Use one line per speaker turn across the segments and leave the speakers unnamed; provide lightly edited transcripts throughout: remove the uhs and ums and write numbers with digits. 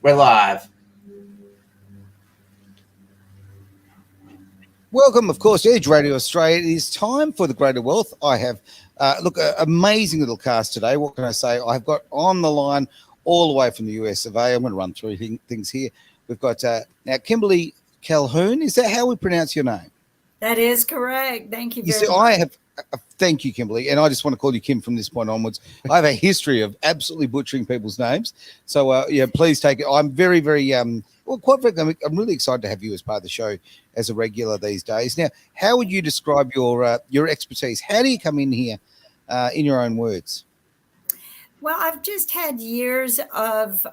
We're live.
Welcome, of course, to Edge Radio Australia. It is time for the Greater Wealth. I have, an amazing little cast today. What can I say? I've got on the line all the way from the US of A. I'm going to run through things here. We've got now Kimberly Calhoun. Is that how we pronounce your name?
That is correct. Thank you
You
very
see,
much.
I have. Thank you, Kimberly. And I just want to call you Kim from this point onwards. I have a history of absolutely butchering people's names. So, please take it. I'm very, very, quite frankly, I'm really excited to have you as part of the show as a regular these days. Now, how would you describe your expertise? How do you come in here in your own words?
Well, I've just had years of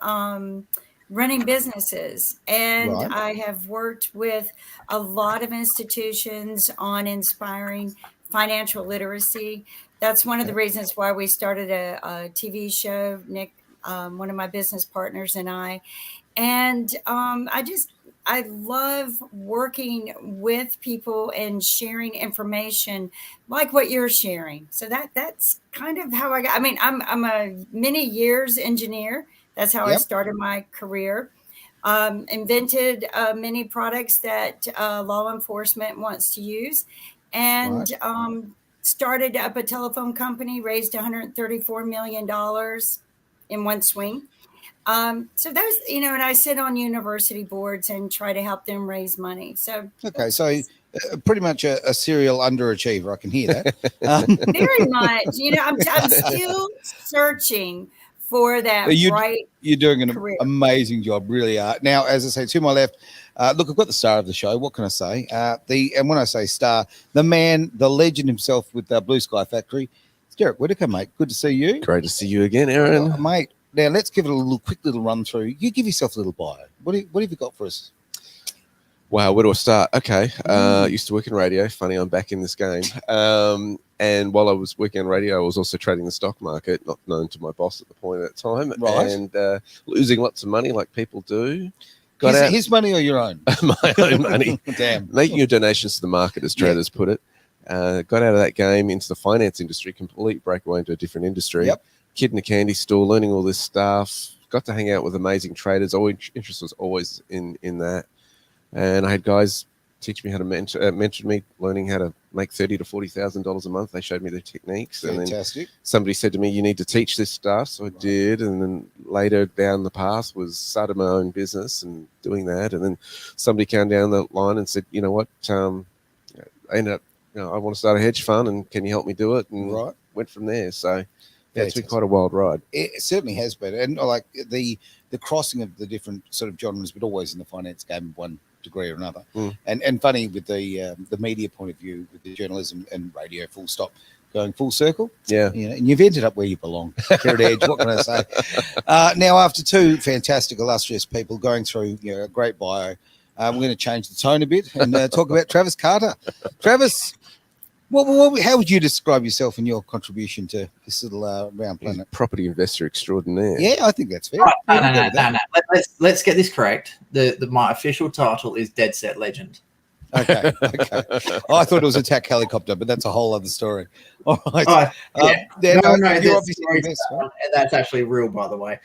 running businesses, and
Right.
I have worked with a lot of institutions on inspiring financial literacy. That's one of the reasons why we started a TV show, Nick, one of my business partners, and I. And I love working with people and sharing information like what you're sharing. So that's kind of how I got. I mean, I'm a many years engineer. That's how I
Yep.
started my career. Invented many products that law enforcement wants to use, and
Right.
started up a telephone company. Raised $134 million in one swing. So those, and I sit on university boards and try to help them raise money. So
Okay. So, pretty much a serial underachiever. I can hear that.
very much, I'm still searching for that right
You're doing an
career.
amazing job, really are. Now, as I say, to my left, look, I've got the star of the show. What can I say? And when I say star, the man, the legend himself with Blue Sky Factory, it's Derek Whitaker, mate. Good to see you.
Great to see you again, Aaron.
Mate. Now, let's give it a quick little run through. You give yourself a little bio. What have you got for us?
Wow, where do I start? Okay, used to work in radio. Funny, I'm back in this game. And while I was working on radio, I was also trading the stock market, not known to my boss at the point at that time,
Right.
and losing lots of money like people do.
His money or your own?
My own money.
Damn.
Making your donations to the market, as traders put it. Got out of that game into the finance industry, complete breakaway into a different industry.
Yep.
Kid in a candy store, learning all this stuff. Got to hang out with amazing traders. Interest was always in that. And I had guys teach me how to mentor me, learning how to make $30,000 to $40,000 a month. They showed me the techniques.
Fantastic.
And then somebody said to me, you need to teach this stuff. So I did. And then later down the path was started my own business and doing that. And then somebody came down the line and said, you know what, I ended up, I want to start a hedge fund and can you help me do it? And went from there. So it's been quite a wild ride.
It certainly has been. And like the crossing of the different sort of genres, but always in the finance game, one degree or another. And funny with the media point of view, with the journalism and radio, full stop, going full circle.
Yeah.
And you've ended up where you belong. Here at Edge, what can I say? Now, after two fantastic, illustrious people going through a great bio, we're going to change the tone a bit and talk about Travis Carter. Travis, how would you describe yourself and your contribution to this little round planet?
Property investor extraordinaire.
Yeah, I think that's fair.
Right, no. Let's get this correct. My official title is Dead Set Legend.
Okay. Oh, I thought it was attack helicopter, but that's a whole other story. All right.
That's actually real, by the way.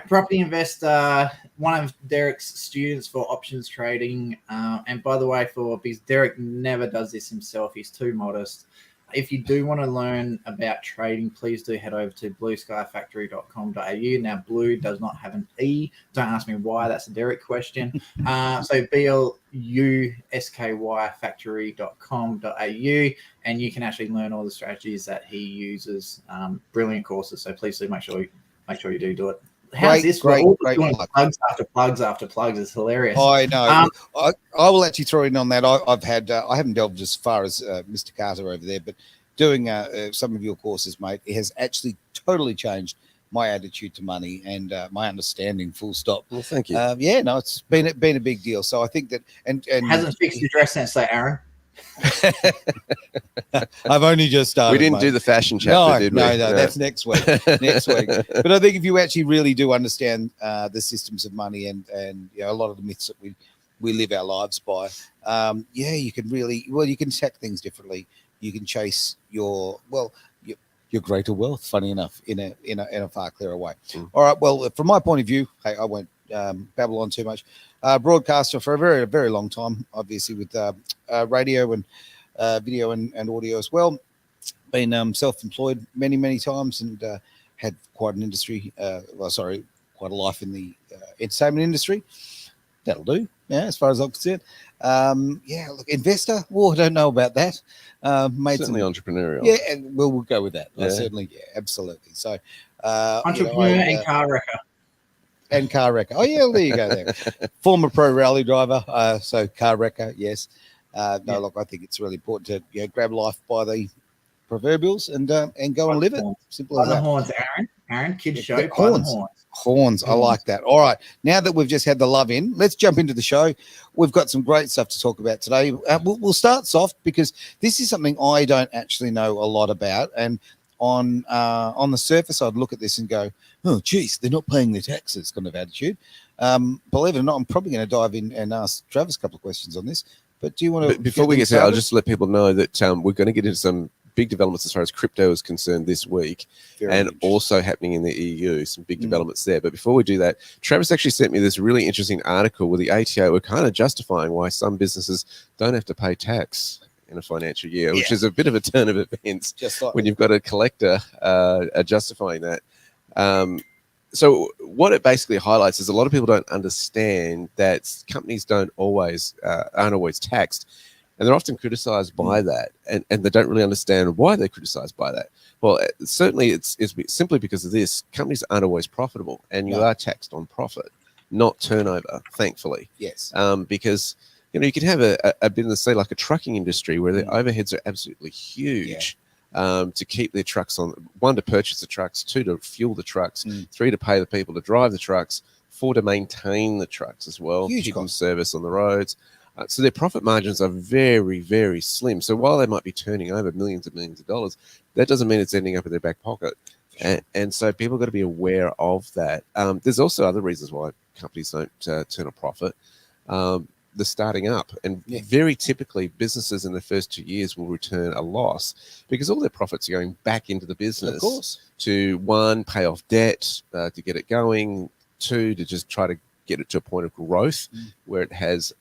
Property investor, one of Derek's students for options trading. And by the way, because Derek never does this himself, he's too modest. If you do want to learn about trading, please do head over to blueskyfactory.com.au. Now, blue does not have an E. Don't ask me why. That's a Derek question. So BLUSKY factory.com.au, and you can actually learn all the strategies that he uses. Brilliant courses. So please do make sure you do it. How's this?
Great
plugs after plugs after plugs is hilarious.
I know. I will actually throw in on that. I haven't delved as far as Mr. Carter over there, but doing some of your courses, mate, it has actually totally changed my attitude to money and my understanding. Full stop.
Well, thank you.
It's been a big deal. So I think that and
hasn't fixed your dress sense, though, Aaron.
I've only just started.
We didn't do the fashion chapter, did we?
No, that's next week. But I think if you actually really do understand the systems of money and a lot of the myths that we live our lives by, you can really you can attack things differently. You can chase your your greater wealth. Funny enough, in a far clearer way.
Mm.
All right. Well, from my point of view, hey, I won't babble on too much. Broadcaster for a very, very long time, obviously with radio and video and audio as well. Been self-employed many times and had quite an industry. Quite a life in the entertainment industry. That'll do. Yeah, as far as I'm concerned. Look, investor. Oh, I don't know about that.
Certainly entrepreneurial.
Yeah, and we'll go with that.
Yeah.
Certainly, yeah, absolutely. So,
Entrepreneur and car wrecker.
And car wrecker. Oh, yeah, well, there you go. There, former pro rally driver. So car wrecker. Yes. Look, I think it's really important to grab life by the proverbials and go and live it. Simple
By
as
the
that.
horns, Aaron. Kids show.
The
By the
horns.
horns.
Horns. I like that. All right. Now that we've just had the love in, let's jump into the show. We've got some great stuff to talk about today. We'll start soft because this is something I don't actually know a lot about. And on the surface, I'd look at this and go, oh, geez, they're not paying their taxes kind of attitude. Believe it or not, I'm probably going to dive in and ask Travis a couple of questions on this. But do you want to...
Before we get started, I'll just let people know that we're going to get into some big developments as far as crypto is concerned this week, and also happening in the EU, some big developments there. But before we do that, Travis actually sent me this really interesting article where the ATO were kind of justifying why some businesses don't have to pay tax in a financial year, which is a bit of a turn of events when you've got a collector justifying that. So what it basically highlights is a lot of people don't understand that companies aren't always taxed. And they're often criticized by that, and they don't really understand why they're criticized by that. Well, certainly it's simply because of this. Companies aren't always profitable, and you are taxed on profit, not turnover, thankfully.
Yes.
Because, you can have a business, say, like a trucking industry where the overheads are absolutely huge to keep their trucks on. 1, to purchase the trucks, 2, to fuel the trucks, 3, to pay the people to drive the trucks, 4, to maintain the trucks as well, keep them service on the roads. So their profit margins are very, very slim. So while they might be turning over millions and millions of dollars, that doesn't mean it's ending up in their back pocket. And so people got to be aware of that. There's also other reasons why companies don't turn a profit. They're starting up. And very typically, businesses in the first 2 years will return a loss because all their profits are going back into the business.
Of course.
To 1, pay off debt to get it going. 2, to just try to get it to a point of growth where it has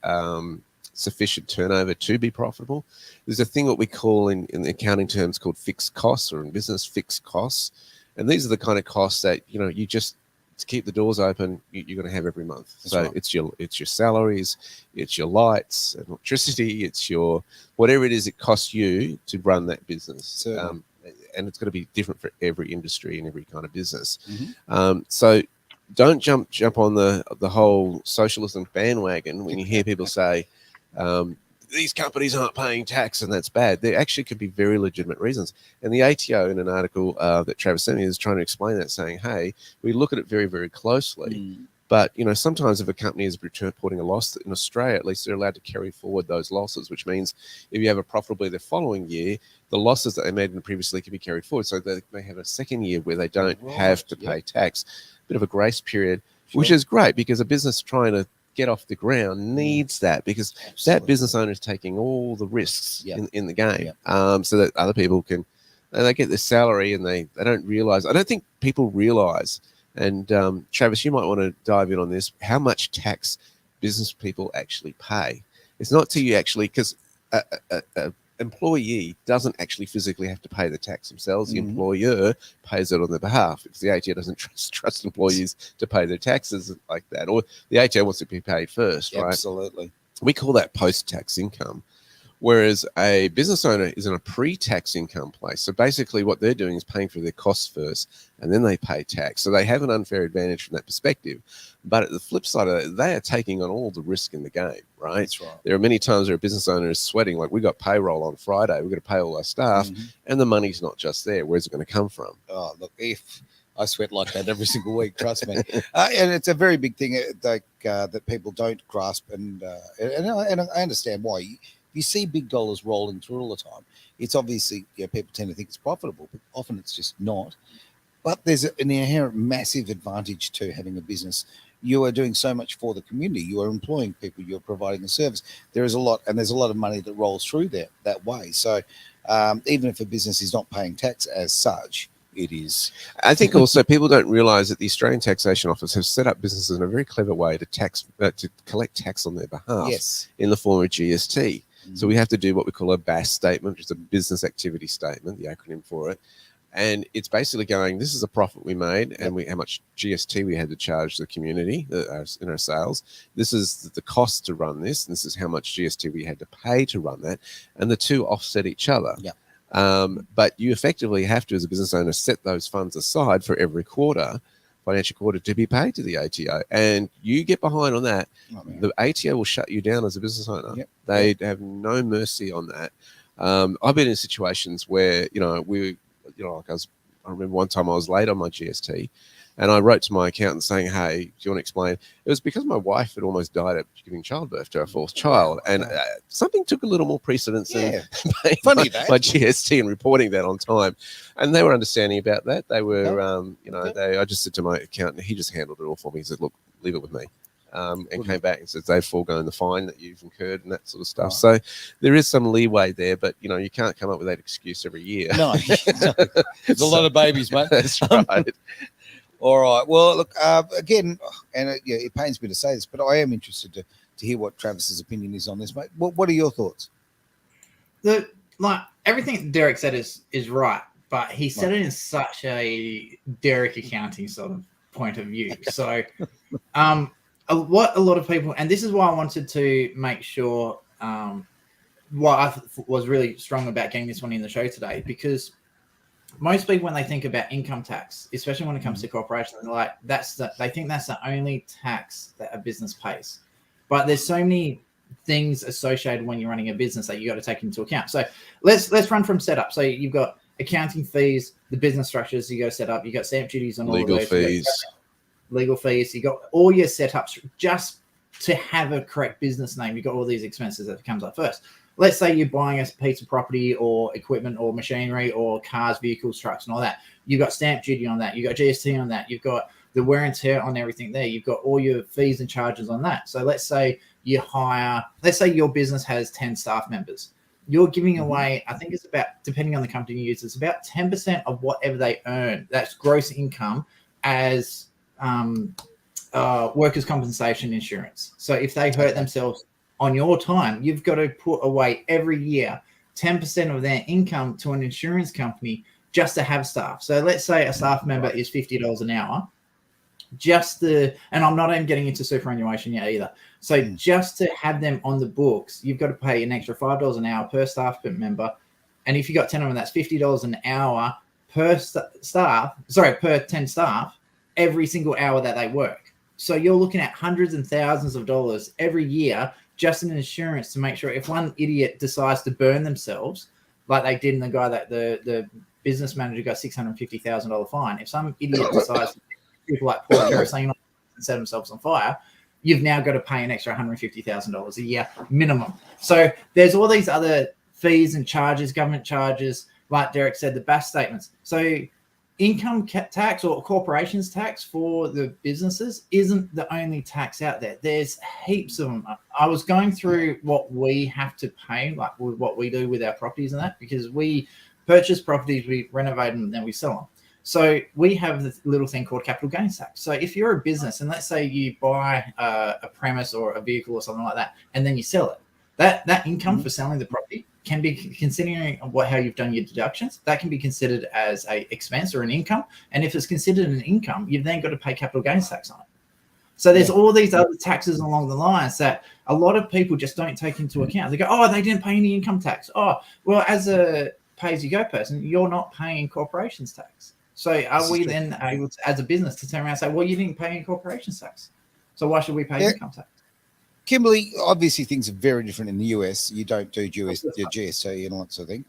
sufficient turnover to be profitable. There's a thing what we call in the accounting terms called fixed costs, or in business fixed costs. And these are the kind of costs that, you just to keep the doors open, you're going to have every month. It's your salaries, it's your lights, electricity, it's your whatever it is it costs you to run that business. And it's going to be different for every industry and every kind of business. So don't jump on the whole socialism bandwagon when you hear people say these companies aren't paying tax and that's bad. There actually could be very legitimate reasons. And the ATO, in an article that Travis sent me, is trying to explain that, saying, hey, we look at it very, very closely. But, sometimes if a company is reporting a loss in Australia, at least they're allowed to carry forward those losses, which means if you have a profitability the following year, the losses that they made in the previous year can be carried forward. So they may have a second year where they don't have to pay tax. Bit of a grace period, which is great because a business trying to get off the ground needs that, because that business owner is taking all the risks in the game, so that other people can, and they get their salary and they don't realize. I don't think people realize, and Travis, you might want to dive in on this, how much tax business people actually pay. It's not till you actually, because a employee doesn't actually physically have to pay the tax themselves. The employer pays it on their behalf, because the ATO doesn't trust employees to pay their taxes like that, or the ATO wants to be paid first, right?
Absolutely.
We call that post-tax income, whereas a business owner is in a pre-tax income place. So basically what they're doing is paying for their costs first, and then they pay tax. So they have an unfair advantage from that perspective. But at the flip side of it, they are taking on all the risk in the game, right?
That's right.
There are many times where a business owner is sweating, like, we got payroll on Friday, we've got to pay all our staff, and the money's not just there. Where's it going to come from?
Oh, look, if I sweat like that every single week, trust me. And it's a very big thing that people don't grasp, and I understand why. You see big dollars rolling through all the time. It's obviously, people tend to think it's profitable, but often it's just not. But there's an inherent massive advantage to having a business. You are doing so much for the community. You are employing people. You're providing a service. There's a lot of money that rolls through that way. So even if a business is not paying tax as such, it is.
I think also people don't realise that the Australian Taxation Office have set up businesses in a very clever way to collect tax on their behalf.
Yes.
In the form of GST. So we have to do what we call a BAS statement, which is a business activity statement, the acronym for it. And it's basically going, this is a profit we made and how much GST we had to charge the community in our sales. This is the cost to run this. And this is how much GST we had to pay to run that. And the two offset each other.
Yeah.
But you effectively have to, as a business owner, set those funds aside for every financial quarter, to be paid to the ATO. And you get behind on that, the ATO will shut you down as a business owner.
Yep.
They have no mercy on that. I've been in situations where, I remember one time I was late on my GST and I wrote to my accountant saying, hey, do you want to explain? It was because my wife had almost died at giving childbirth to our fourth child. And something took a little more precedence than paying my GST and reporting that on time. And they were understanding about that. They were, I just said to my accountant, he just handled it all for me. He said, look, leave it with me. And came back and said they've foregone the fine that you've incurred and that sort of stuff.
Right.
So there is some leeway there, but you can't come up with that excuse every year.
No, there's a lot of babies, mate.
That's right.
All right. Well, look, again, and it pains me to say this, but I am interested to hear what Travis's opinion is on this, mate. What are your thoughts?
Everything Derek said is right, but he said it in such a Derek accounting sort of point of view. So, what a lot of people, and this is why I wanted to make sure, what I was really strong about getting this one in the show today, because most people, when they think about income tax, especially when it comes to corporations, they're like, they think that's the only tax that a business pays. But there's so many things associated when you're running a business that you got to take into account. So let's run from setup. So you've got accounting fees, the business structures you got to set up, you got stamp duties on all
legal
of those
fees.
Legal fees, you got all your setups just to have a correct business name. You got all these expenses that comes up first. Let's say you're buying a piece of property or equipment or machinery or cars, vehicles, trucks, and all that. You've got stamp duty on that. You've got GST on that. You've got the wear and tear on everything there. You've got all your fees and charges on that. So let's say let's say your business has 10 staff members. You're giving away, I think it's about, depending on the company you use, it's about 10% of whatever they earn. That's gross income as workers' compensation insurance. So if they hurt themselves on your time, you've got to put away every year 10% of their income to an insurance company just to have staff. So let's say a staff member is $50 an hour. And I'm not even getting into superannuation yet either. So just to have them on the books, you've got to pay an extra $5 an hour per staff member. And if you got 10 of them, that's $50 an hour per 10 staff every single hour that they work. So you're looking at hundreds and thousands of dollars every year just in insurance to make sure if one idiot decides to burn themselves, like they did in the guy that the business manager got $650,000 fine. If some idiot decides to people like Paul kerosene and set themselves on fire, you've now got to pay an extra $150,000 a year minimum. So there's all these other fees and charges, government charges, like Derek said, the BAS statements. So income tax or corporations tax for the businesses isn't the only tax out there. There's heaps of them. I was going through what we have to pay, like what we do with our properties and that, because we purchase properties, we renovate them, and then we sell them. So we have this little thing called capital gains tax. So if you're a business and let's say you buy a premise or a vehicle or something like that, and then you sell it, that income for selling the property can be, considering how you've done your deductions, that can be considered as a expense or an income. And if it's considered an income, you've then got to pay capital gains tax on it. So there's all these other taxes along the lines that a lot of people just don't take into account. They go, oh, they didn't pay any income tax. Oh, well, as a pay-as-you-go person, you're not paying corporations tax. So are we then able to, as a business, to turn around and say, well, you didn't pay any corporations tax, so why should we pay income tax?
Kimberly, obviously things are very different in the US. You don't do your GST and all that sort of thing.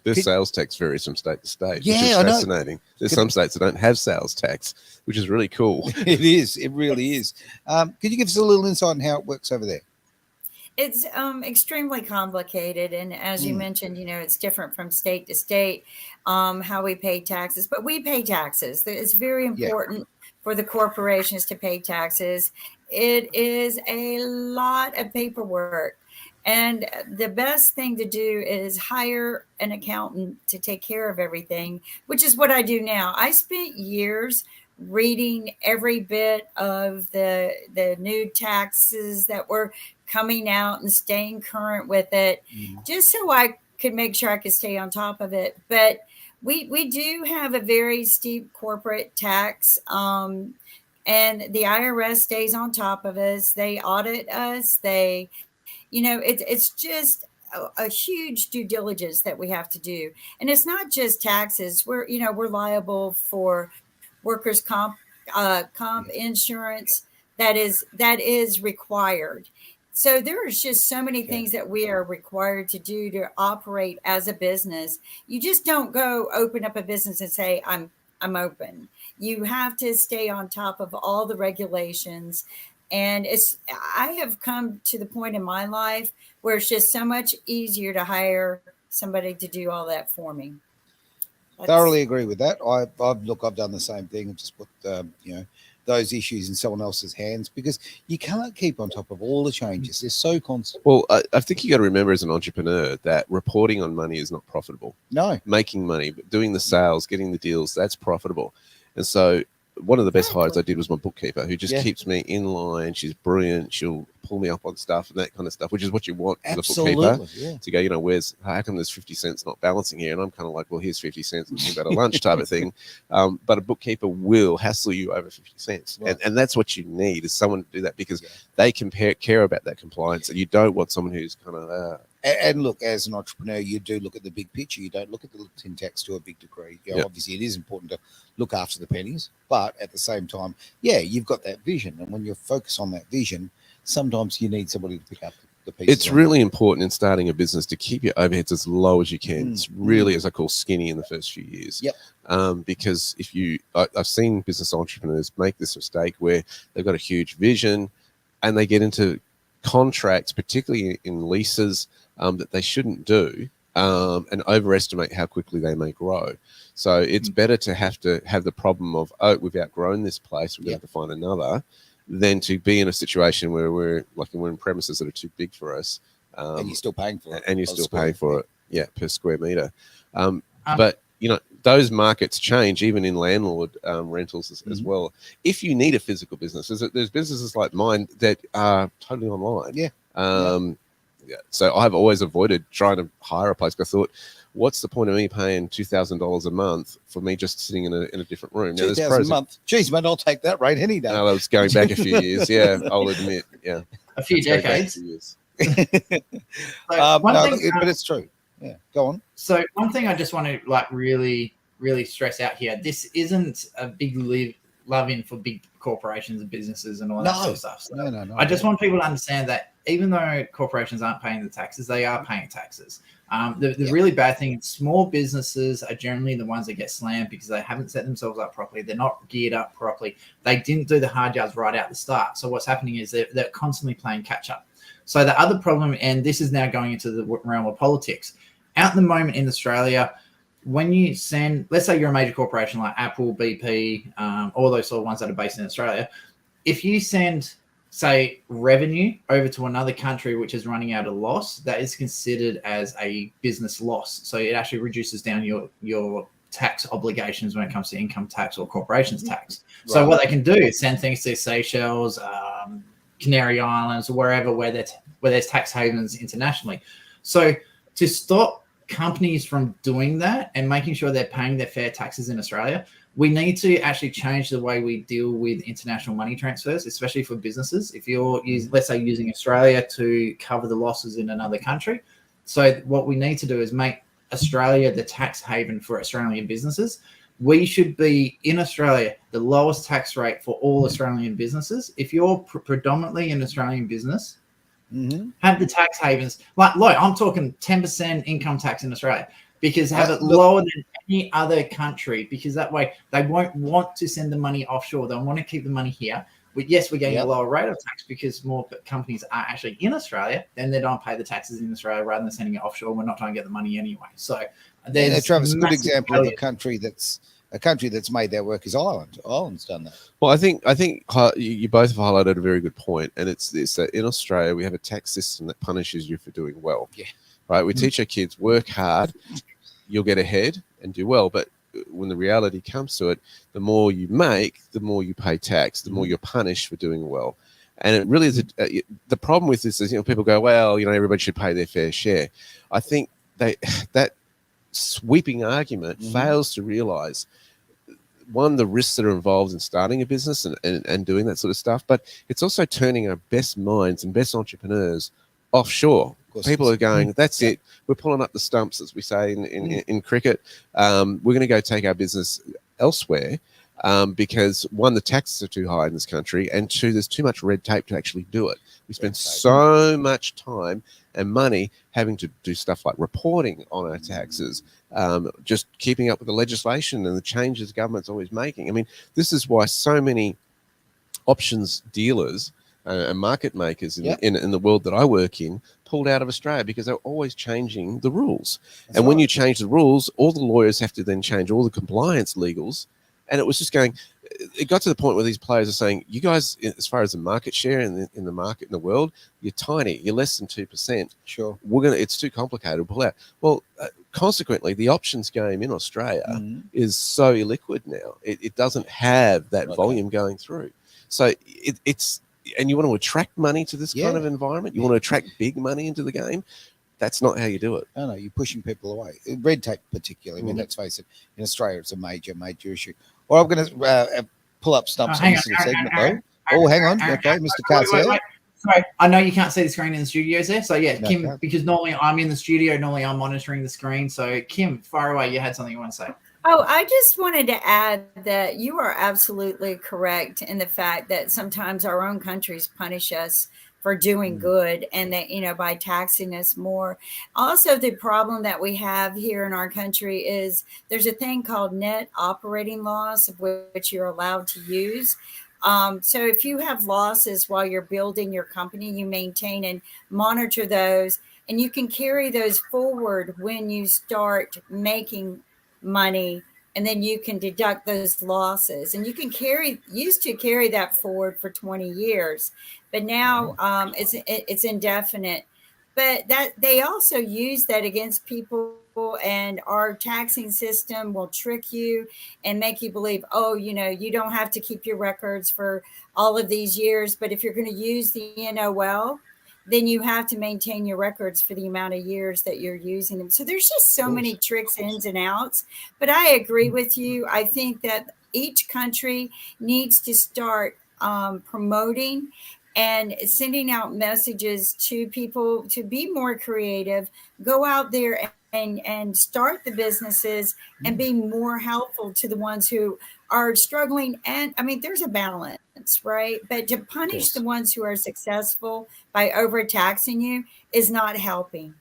The sales tax varies from state to state, which is
I know.
fascinating. There's some states that don't have sales tax, which is really cool.
It is. It really is. Could you give us a little insight on how it works over there?
It's extremely complicated. And as you mentioned, it's different from state to state, how we pay taxes. But we pay taxes. It's very important for the corporations to pay taxes. It is a lot of paperwork. And the best thing to do is hire an accountant to take care of everything, which is what I do now. I spent years reading every bit of the new taxes that were coming out and staying current with it, just so I could make sure I could stay on top of it. But we do have a very steep corporate tax. And the IRS stays on top of us. They audit us. It's just a huge due diligence that we have to do. And it's not just taxes. We're liable for workers' comp insurance that is required. So there's just so many things that we are required to do to operate as a business. You just don't go open up a business and say, I'm open. You have to stay on top of all the regulations. And I have come to the point in my life where it's just so much easier to hire somebody to do all that for me.
Thoroughly agree with that. I've done the same thing and just put those issues in someone else's hands, because you can't keep on top of all the changes. They're so constant.
Well, I think you got to remember as an entrepreneur that reporting on money is not profitable.
No.
Making money, but doing the sales, getting the deals, that's profitable. And so one of the best hires I did was my bookkeeper, who just keeps me in line. She's brilliant. She'll pull me up on stuff and that kind of stuff, which is what you want as a bookkeeper, to go, how come there's 50 cents not balancing here? And I'm kind of like, well, here's 50 cents. It's about a lunch type of thing. But a bookkeeper will hassle you over 50 cents. Right. And that's what you need, is someone to do that, because they care about that compliance. And you don't want someone who's kind of...
And look, as an entrepreneur, you do look at the big picture. You don't look at the tin tax to a big degree. Obviously, it is important to look after the pennies, but at the same time, you've got that vision. And when you focus on that vision, sometimes you need somebody to pick up the pieces.
It's really important in starting a business to keep your overheads as low as you can. It's really, as I call, skinny in the first few years. Because I've seen business entrepreneurs make this mistake where they've got a huge vision and they get into contracts, particularly in leases, that they shouldn't do, and overestimate how quickly they may grow. So it's better to have the problem of, we've outgrown this place, we're going to have to find another, than to be in a situation where we're in premises that are too big for us.
And you're still paying for it.
And you're still paying for it, per square meter. But, those markets change, even in landlord rentals as well. If you need a physical business, there's businesses like mine that are totally online. So I've always avoided trying to hire a place, because I thought, what's the point of me paying $2,000 a month for me just sitting in a different room?
$2,000 a month. Geez, man, I'll take that rate any day.
No, that was going back a few years. I'll admit.
A few decades.
But it's true. Go on.
So one thing I just want to really, really stress out here: this isn't a big love-in for big corporations and businesses and all that sort of stuff. So
no.
I just want people to understand that even though corporations aren't paying the taxes, they are paying taxes. The really bad thing is small businesses are generally the ones that get slammed because they haven't set themselves up properly. They're not geared up properly. They didn't do the hard yards right out the start. So what's happening is they're constantly playing catch up. So the other problem, and this is now going into the realm of politics, at the moment in Australia, when you send, let's say you're a major corporation like Apple, BP, all those sort of ones that are based in Australia, if you send, say, revenue over to another country which is running out of loss, that is considered as a business loss. So it actually reduces down your tax obligations when it comes to income tax or corporations tax. Right. So what they can do is send things to Seychelles, Canary Islands, or wherever where there's tax havens internationally. So to stop companies from doing that and making sure they're paying their fair taxes in Australia, we need to actually change the way we deal with international money transfers, especially for businesses. If you're let's say using Australia to cover the losses in another country. So what we need to do is make Australia the tax haven for Australian businesses. We should be in Australia the lowest tax rate for all Australian businesses. If you're predominantly an Australian business, have the tax havens. Like I'm talking 10% income tax in Australia, because have it lower than any other country, because that way they won't want to send the money offshore. They'll want to keep the money here. But yes, we're getting a lower rate of tax because more companies are actually in Australia, then they don't pay the taxes in Australia rather than sending it offshore. We're not trying to get the money anyway. So
Travis, a good example of a country that's a country that's made that work is Ireland. Ireland's done that.
Well, I think you both have highlighted a very good point, and it's this: that in Australia we have a tax system that punishes you for doing well.
Yeah.
Right. We teach our kids work hard, you'll get ahead and do well, but when the reality comes to it, the more you make, the more you pay tax, the more you're punished for doing well. And it really is the problem with this is, people go, well, everybody should pay their fair share. I think that sweeping argument fails to realize, one, the risks that are involved in starting a business and doing that sort of stuff, but it's also turning our best minds and best entrepreneurs offshore. People are going, that's it. We're pulling up the stumps, as we say in cricket. We're going to go take our business elsewhere because, one, the taxes are too high in this country, and two, there's too much red tape to actually do it. We spend so much time and money having to do stuff like reporting on our taxes, just keeping up with the legislation and the changes the government's always making. I mean, this is why so many options dealers and market makers in the world that I work in pulled out of Australia, because they're always changing the rules. That's when you change the rules, all the lawyers have to then change all the compliance legals. And it was just it got to the point where these players are saying, you guys, as far as the market share in the market in the world, you're tiny, you're less than 2%.
Sure.
It's too complicated to pull out. Well, consequently, the options game in Australia is so illiquid now. It doesn't have that volume going through. So it's, and you want to attract money to this kind of environment. You want to attract big money into the game. That's not how you do it.
No, you're pushing people away. Red tape, particularly. I mean, let's face it. In Australia, it's a major issue. Well, I'm going to pull up stumps on this little segment, though. Hang on. Okay, Mr. Carter.
Sorry, I know you can't see the screen in the studios there. So, Kim, because normally I'm in the studio, normally I'm monitoring the screen. So, Kim, far away. You had something you want to say.
Oh, I just wanted to add that you are absolutely correct in the fact that sometimes our own countries punish us for doing good, and that, by taxing us more. Also, the problem that we have here in our country is there's a thing called net operating loss, of which you're allowed to use. So if you have losses while you're building your company, you maintain and monitor those, and you can carry those forward when you start making money, and then you can deduct those losses, and you can used to carry that forward for 20 years, but now it's indefinite. But that they also use that against people, and our taxing system will trick you and make you believe, you don't have to keep your records for all of these years, but if you're going to use the NOL, then you have to maintain your records for the amount of years that you're using them. So there's just so many tricks, ins and outs. But I agree with you. I think that each country needs to start promoting and sending out messages to people to be more creative, go out there and start the businesses and be more helpful to the ones who are struggling. And I mean, there's a balance, right? But to punish the ones who are successful by overtaxing you is not helping.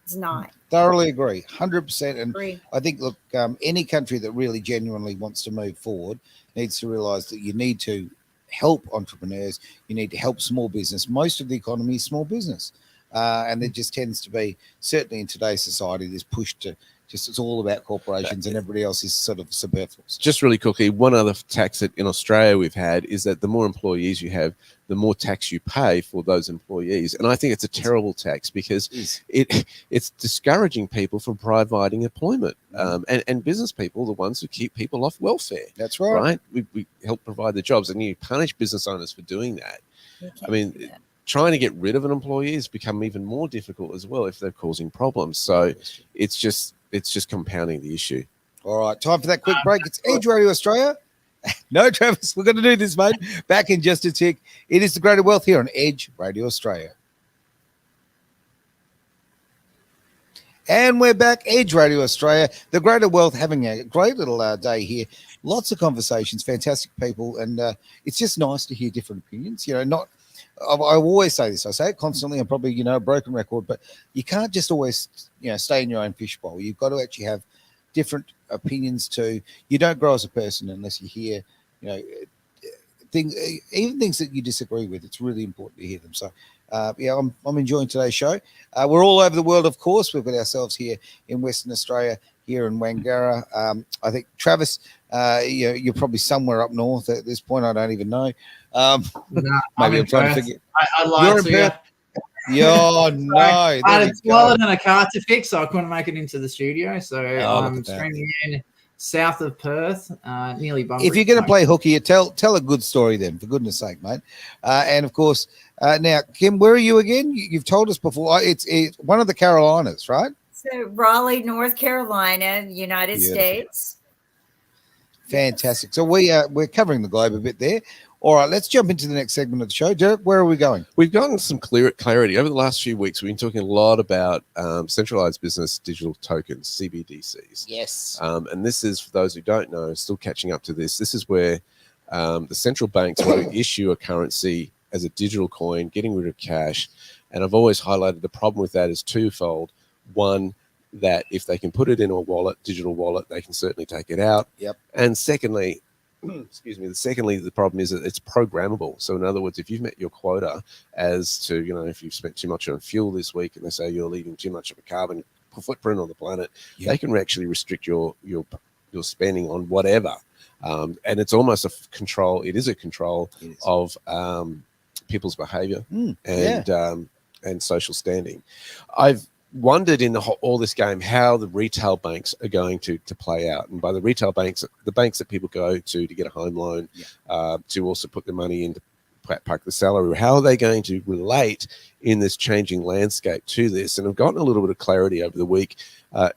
It's not.
Thoroughly agree, 100%. And I think, look, any country that really genuinely wants to move forward needs to realize that you need to help entrepreneurs. You need to help small business. Most of the economy is small business. And there just tends to be, certainly in today's society, this push to it's all about corporations, and everybody else is sort of superfluous.
Just really quickly, one other tax that in Australia we've had is that the more employees you have, the more tax you pay for those employees. And I think it's a terrible tax, because it's discouraging people from providing employment. And business people, the ones who keep people off welfare.
That's right.
We help provide the jobs, and you punish business owners for doing that. I mean, trying to get rid of an employee has become even more difficult as well if they're causing problems. So it's just compounding the issue.
All right, time for that quick break. It's Edge Radio Australia. No, Travis, we're going to do this, mate. Back in just a tick. It is the Greater Wealth here on Edge Radio Australia. And we're back, Edge Radio Australia. The Greater Wealth having a great little day here. Lots of conversations, fantastic people, and it's just nice to hear different opinions. I always say this. I say it constantly. I'm probably, a broken record, but you can't just always, stay in your own fishbowl. You've got to actually have different opinions too. You don't grow as a person unless you hear, things that you disagree with. It's really important to hear them. So I'm enjoying today's show. We're all over the world, of course. We've got ourselves here in Western Australia, here in Wangara. I think Travis, you're probably somewhere up north at this point. I don't even know.
No,
Maybe I'm trying to figure.
I lied
You're in
to you.
Perth. Yeah, no.
I
There
had
we
a toilet
go.
and a car to fix, so I couldn't make it into the studio. So
Oh, look
I'm
at that.
streaming in south of Perth, nearly Bunbury.
If you're going to play hooky, tell a good story then, for goodness sake, mate. And of course, now, Kim, where are you again? You've told us before. It's one of the Carolinas, right?
So Raleigh, North Carolina, United
Beautiful.
States.
Fantastic. So we're covering the globe a bit there. All right, let's jump into the next segment of the show. Derek, where are we going?
We've gotten some clarity over the last few weeks. We've been talking a lot about centralized business digital tokens, CBDCs.
Yes.
And this is, for those who don't know, still catching up to this. This is where the central banks want to issue a currency as a digital coin, getting rid of cash. And I've always highlighted the problem with that is twofold. One, that if they can put it in a wallet, digital wallet, they can certainly take it out.
Yep.
And secondly, the problem is that it's programmable. So in other words, if you've met your quota as to, if you've spent too much on fuel this week and they say you're leaving too much of a carbon footprint on the planet, they can actually restrict your spending on whatever. And it's almost a control. It is a control of people's behavior and social standing. I've wondered in all this game how the retail banks are going to play out. And by the retail banks, the banks that people go to get a home loan, to also put their money into park the salary, how are they going to relate in this changing landscape to this? And I've gotten a little bit of clarity over the week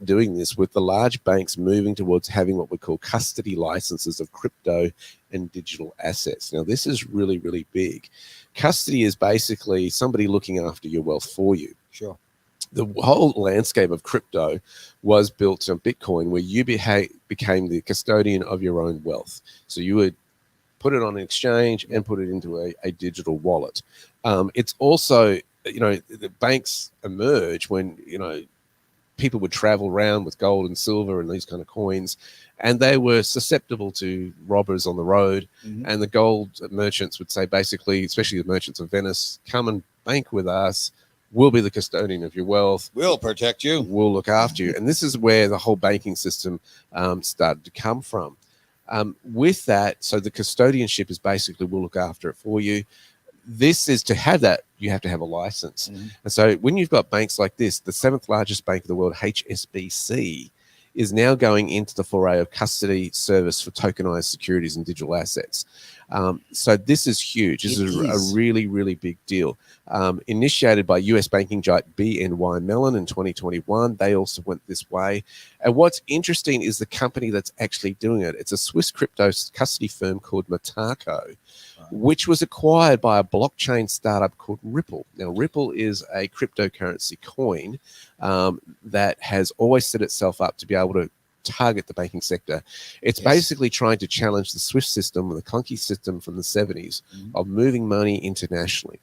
doing this, with the large banks moving towards having what we call custody licenses of crypto and digital assets. Now, this is really, really big. Custody is basically somebody looking after your wealth for you.
Sure.
The whole landscape of crypto was built on Bitcoin, where you became the custodian of your own wealth. So you would put it on an exchange and put it into a digital wallet. It's also, the banks emerge when, people would travel around with gold and silver and these kind of coins, and they were susceptible to robbers on the road. Mm-hmm. And the gold merchants would say, basically, especially the merchants of Venice, come and bank with us. We'll be the custodian of your wealth.
We'll protect you.
We'll look after you. And this is where the whole banking system started to come from. With that, so the custodianship is basically, we'll look after it for you. This is, to have that, you have to have a license. Mm-hmm. And so when you've got banks like this, the 7th largest bank of the world, HSBC, is now going into the foray of custody service for tokenized securities and digital assets. So this is huge. This is a really, really big deal. Initiated by US banking giant BNY Mellon in 2021. They also went this way. And what's interesting is the company that's actually doing it. It's a Swiss crypto custody firm called Mataco, which was acquired by a blockchain startup called Ripple. Now, Ripple is a cryptocurrency coin that has always set itself up to be able to target the banking sector. It's basically trying to challenge the SWIFT system, the clunky system from the 70s of moving money internationally,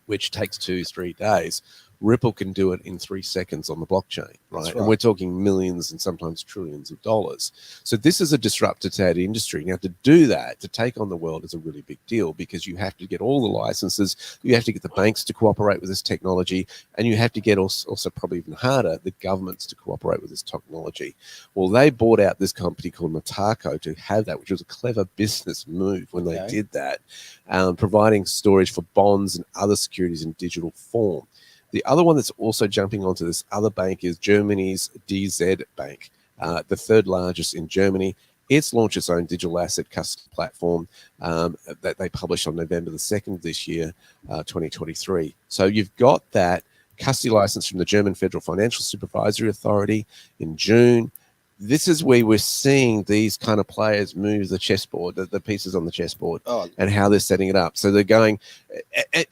which takes 2-3 days. Ripple can do it in 3 seconds on the blockchain, right? And we're talking millions and sometimes trillions of dollars. So this is a disruptor to that industry. Now, to do that, to take on the world, is a really big deal, because you have to get all the licenses, you have to get the banks to cooperate with this technology, and you have to get also probably even harder, the governments to cooperate with this technology. Well, they bought out this company called Mataco to have that, which was a clever business move when they did that, providing storage for bonds and other securities in digital form. The other one that's also jumping onto this other bank is Germany's DZ Bank, the 3rd largest in Germany. It's launched its own digital asset custody platform that they published on November the 2nd this year, 2023. So you've got that custody license from the German Federal Financial Supervisory Authority in June. This is where we're seeing these kind of players move the chessboard, the pieces on the chessboard, and how they're setting it up. So they're going,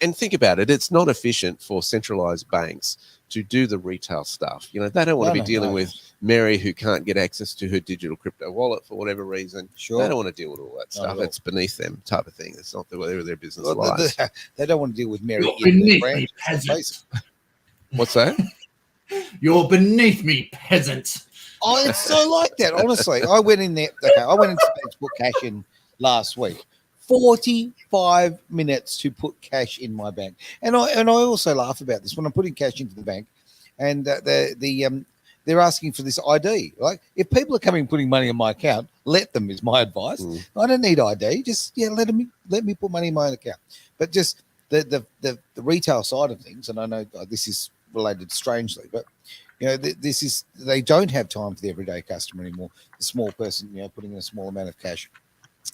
and think about it, it's not efficient for centralized banks to do the retail stuff. They don't want to be dealing with Mary, who can't get access to her digital crypto wallet for whatever reason. Sure. They don't want to deal with all that stuff. It's beneath them, type of thing. It's not whatever their business lies.
They don't want to deal with Mary.
You're beneath me, peasant.
What's that?
You're beneath me, peasant.
Oh, it's so like that, honestly. I went in there. Okay, I went into Facebook Cash in last week. 45 minutes to put cash in my bank. And I also laugh about this when I'm putting cash into the bank, and they're asking for this ID. Like, if people are coming and putting money in my account, let them, is my advice. I don't need ID. Just let me put money in my own account. But just the retail side of things, and I know this is related strangely, but this is, they don't have time for the everyday customer anymore. The small person, putting in a small amount of cash.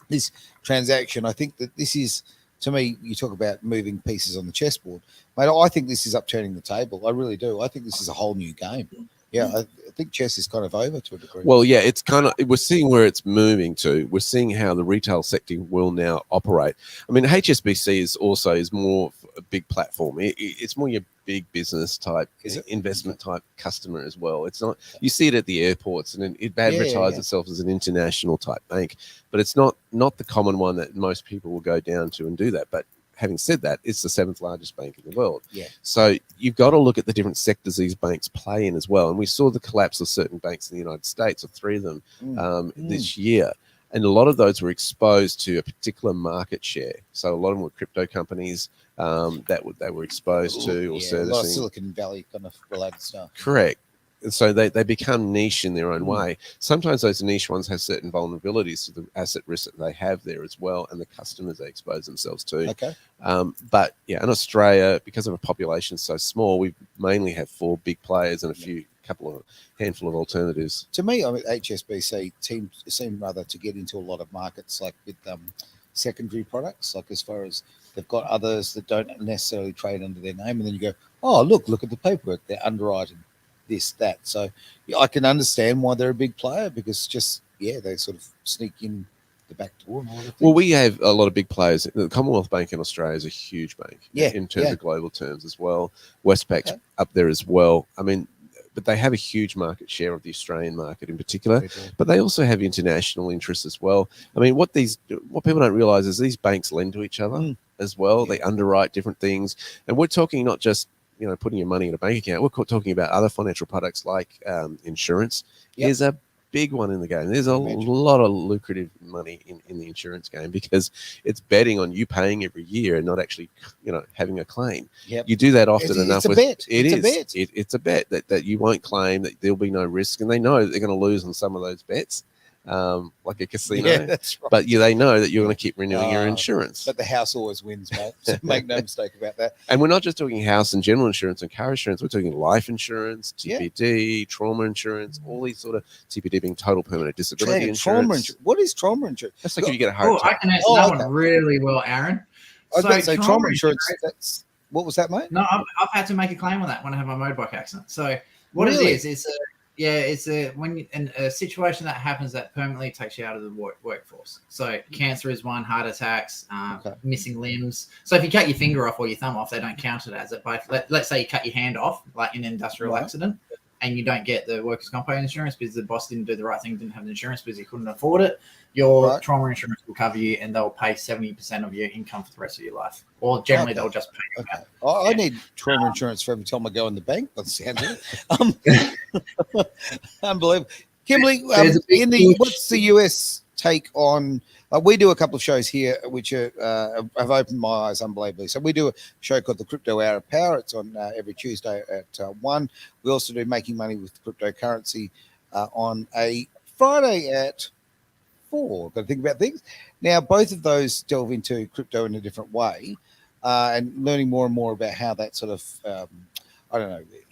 This transaction, I think that this is, to me, you talk about moving pieces on the chessboard, mate. I think this is upturning the table. I really do. I think this is a whole new game. Yeah, I think chess is kind of over to a degree.
Well, yeah, it's kind of, we're seeing where it's moving to. We're seeing how the retail sector will now operate. I mean, HSBC is more a big platform. It's more your big business type, investment type customer as well. It's not, you see it at the airports, and it advertises itself as an international type bank, but it's not the common one that most people will go down to and do that. But having said that, it's the 7th largest bank in the world.
Yeah.
So you've got to look at the different sectors these banks play in as well. And we saw the collapse of certain banks in the United States, of 3 of them this year. And a lot of those were exposed to a particular market share. So a lot of them were crypto companies that they were exposed to, or servicing.
A lot of Silicon Valley kind of related stuff.
Correct. And so they become niche in their own way. Sometimes those niche ones have certain vulnerabilities to the asset risk that they have there as well, and the customers they expose themselves to.
Okay.
But yeah, in Australia, because of a population so small, we mainly have 4 big players and handful of alternatives.
To me, I mean, HSBC seem rather to get into a lot of markets, like with secondary products, like as far as they've got others that don't necessarily trade under their name, and then you go, oh, look at the paperwork, they're underwriting this, that. So I can understand why they're a big player, because they sort of sneak in the back door and all that.
Well, we have a lot of big players. The Commonwealth Bank in Australia is a huge bank in terms of global terms as well. Westpac's up there as well. I mean, but they have a huge market share of the Australian market in particular, but they also have international interests as well. I mean, what people don't realize is these banks lend to each other as well. They underwrite different things, and we're talking not just putting your money in a bank account. We're talking about other financial products like insurance. Is a big one in the game. There's a lot of lucrative money in the insurance game, because it's betting on you paying every year and not actually, having a claim. You do that often enough. It's a bet that you won't claim, that there'll be no risk, and they know they're going to lose on some of those bets. Like a casino.
Yeah, that's right.
But they know that you're going to keep renewing your insurance.
But the house always wins, mate. So make no mistake about that.
And we're not just talking house and general insurance and car insurance. We're talking life insurance, TPD, trauma insurance, all these sort of, TPD being total permanent disability insurance.
What is trauma insurance?
That's like if you get a heart attack.
I can answer that one really well, Aaron.
I was going to say trauma insurance. What was that, mate?
No, I've had to make a claim on that when I have my motorbike accident. So what it is, it's a situation that happens that permanently takes you out of the workforce. So cancer is one, heart attacks, missing limbs. So if you cut your finger off or your thumb off, they don't count it as it. But let's say you cut your hand off, like in an industrial accident, and you don't get the workers' comp insurance because the boss didn't do the right thing, didn't have the insurance because he couldn't afford it. Your trauma insurance will cover you, and they'll pay 70% of your income for the rest of your life. Or generally, they'll just pay you out.
I need trauma insurance for every time I go in the bank. That sounds it. Unbelievable. Kimberly, what's the US take on? We do a couple of shows here which have opened my eyes unbelievably. So we do a show called the Crypto Hour of Power. It's on every Tuesday at 1. We also do Making Money with Cryptocurrency on a Friday at 4. Got to think about things. Now, both of those delve into crypto in a different way, and learning more and more about how that sort of,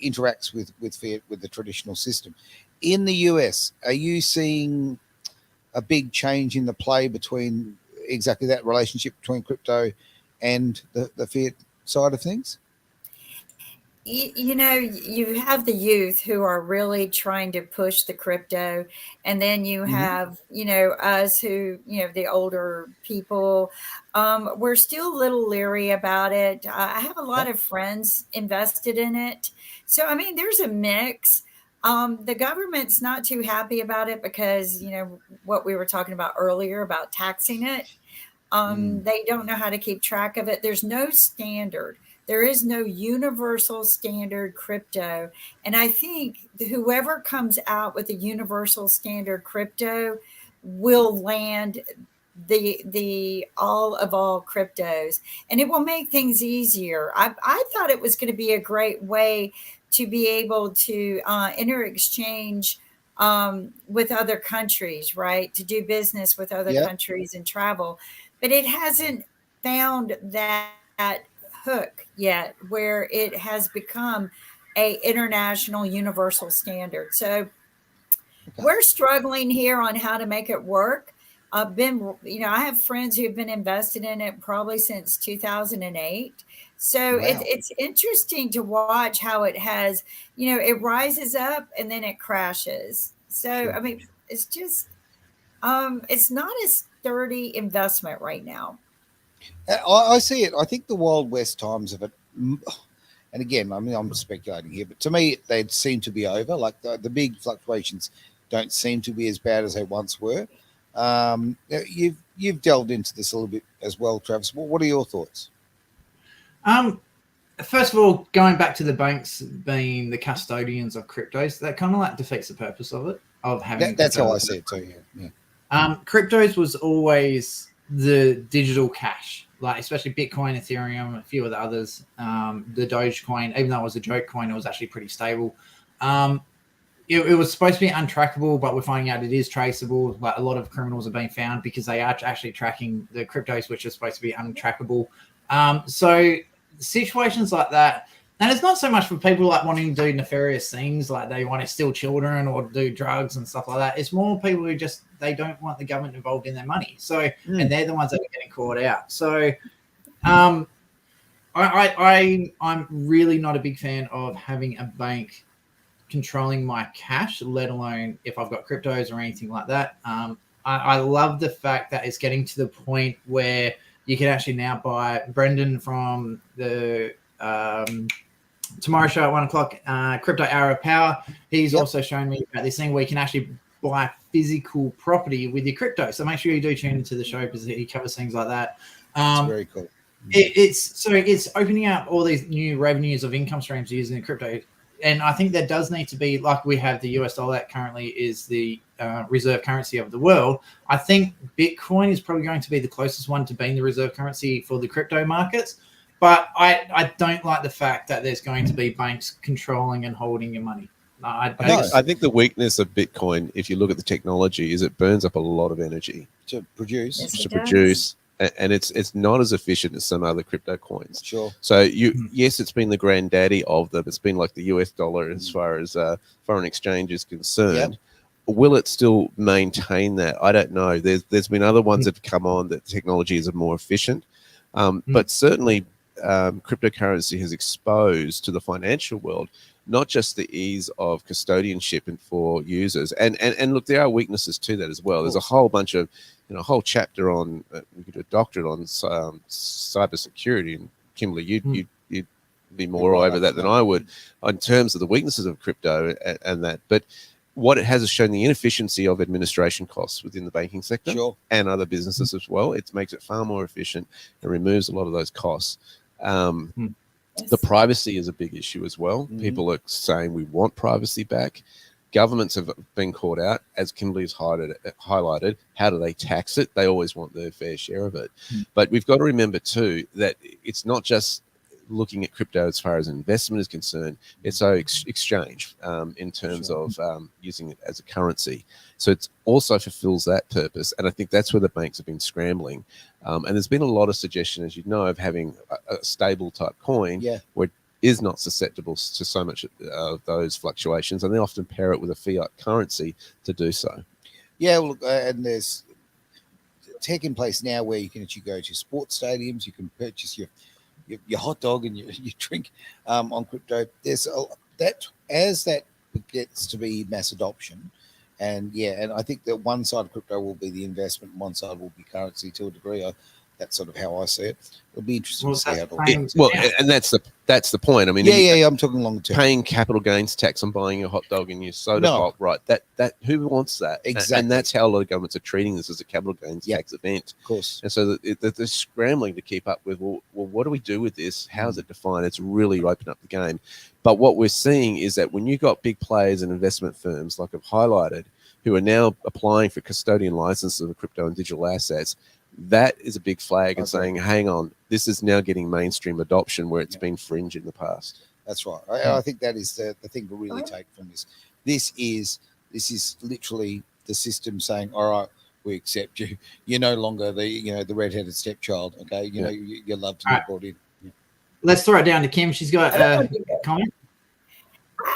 interacts with fiat, with the traditional system. In the US, are you seeing a big change in the play between exactly that relationship between crypto and the fiat side of things?
You have the youth who are really trying to push the crypto, and then you have, us who, the older people, we're still a little leery about it. I have a lot of friends invested in it. So, I mean, there's a mix. The government's not too happy about it because, what we were talking about earlier about taxing it. They don't know how to keep track of it. There's no standard. There is no universal standard crypto. And I think whoever comes out with a universal standard crypto will land the all of all cryptos, and it will make things easier. I thought it was going to be a great way to be able to interexchange with other countries, right? To do business with other
Yeah.
countries and travel, but it hasn't found that hook yet where it has become a international universal standard. So we're struggling here on how to make it work. I've been, I have friends who've been invested in it probably since 2008. So
Wow.
it's interesting to watch how it has, it rises up and then it crashes. So,
Sure.
I mean, it's just, it's not a sturdy investment right now.
I see it. I think the Wild West times of it, and again, I mean, I'm speculating here, but to me, they seem to be over. Like the big fluctuations don't seem to be as bad as they once were. You've delved into this a little bit as well, Travis. What are your thoughts?
First of all, going back to the banks being the custodians of cryptos, that kind of like defeats the purpose of it, of having.
That's how I see it too. Yeah.
Cryptos was always the digital cash, like especially Bitcoin, Ethereum, a few of the others. The Dogecoin, even though it was a joke coin, it was actually pretty stable. It was supposed to be untrackable, but we're finding out it is traceable. Like a lot of criminals are being found because they are actually tracking the cryptos, which are supposed to be untrackable. So situations like that, and it's not so much for people like wanting to do nefarious things, like they want to steal children or do drugs and stuff like that. It's more people who just they don't want the government involved in their money. So and they're the ones that are getting caught out. So I'm really not a big fan of having a bank controlling my cash, let alone if I've got cryptos or anything like that. I love the fact that it's getting to the point where you can actually now buy. Brendan from the Tomorrow Show at 1:00, Crypto Hour of Power, he's also shown me about this thing where you can actually buy physical property with your crypto. So make sure you do tune into the show because he covers things like that.
It's very cool.
It's opening up all these new revenues of income streams using crypto. And I think there does need to be, like we have the US dollar that currently is the reserve currency of the world. I think Bitcoin is probably going to be the closest one to being the reserve currency for the crypto markets. But I don't like the fact that there's going to be banks controlling and holding your money.
I think the weakness of Bitcoin, if you look at the technology, is it burns up a lot of energy
to produce.
Yes,
and it's not as efficient as some other crypto coins.
Sure.
So yes, it's been the granddaddy of them. It's been like the US dollar as far as foreign exchange is concerned. Yep. Will it still maintain that? I don't know. There's been other ones that have come on that technology is more efficient, but certainly cryptocurrency has exposed to the financial world not just the ease of custodianship and for users, and look, there are weaknesses to that as well. There's a whole bunch of, a whole chapter on, we could do a doctorate on cybersecurity, and Kimberly, you'd be more over that than I would in terms of the weaknesses of crypto and that. But what it has shown the inefficiency of administration costs within the banking sector and other businesses as well. It makes it far more efficient and removes a lot of those costs. The privacy is a big issue as well. People are saying we want privacy back. Governments have been caught out, as Kimberly's highlighted. How do they tax it? They always want their fair share of it. But we've got to remember too that it's not just looking at crypto as far as investment is concerned. It's exchange in terms of using it as a currency. So it also fulfills that purpose. And I think that's where the banks have been scrambling. And there's been a lot of suggestion, as you know, of having a stable type coin where it is not susceptible to so much of those fluctuations. And they often pair it with a fiat currency to do so.
Yeah, well, and there's tech in place now where you can actually go to sports stadiums. You can purchase your hot dog and your drink on crypto. There's that as that gets to be mass adoption, and I think that one side of crypto will be the investment, and one side will be currency to a degree. That's sort of how I see it. It'll be interesting to see how it all goes.
Well, and that's the point. I mean,
I'm talking long term.
Paying capital gains tax on buying your hot dog and your soda pop, right? That who wants that?
Exactly.
And that's how a lot of governments are treating this as a capital gains tax event.
Of course.
And so they're scrambling to keep up with, well, what do we do with this? How is it defined? It's really opened up the game. But what we're seeing is that when you've got big players and investment firms, like I've highlighted, who are now applying for custodian licenses of crypto and digital assets, that is a big flag and saying, hang on, this is now getting mainstream adoption where it's been fringe in the past.
That's right. I think that is the thing to really take from this. This is literally the system saying, all right, we accept you. You're no longer the redheaded stepchild. Okay, you're loved and you're brought in. Yeah.
Let's throw it down to Kim. She's got a comment.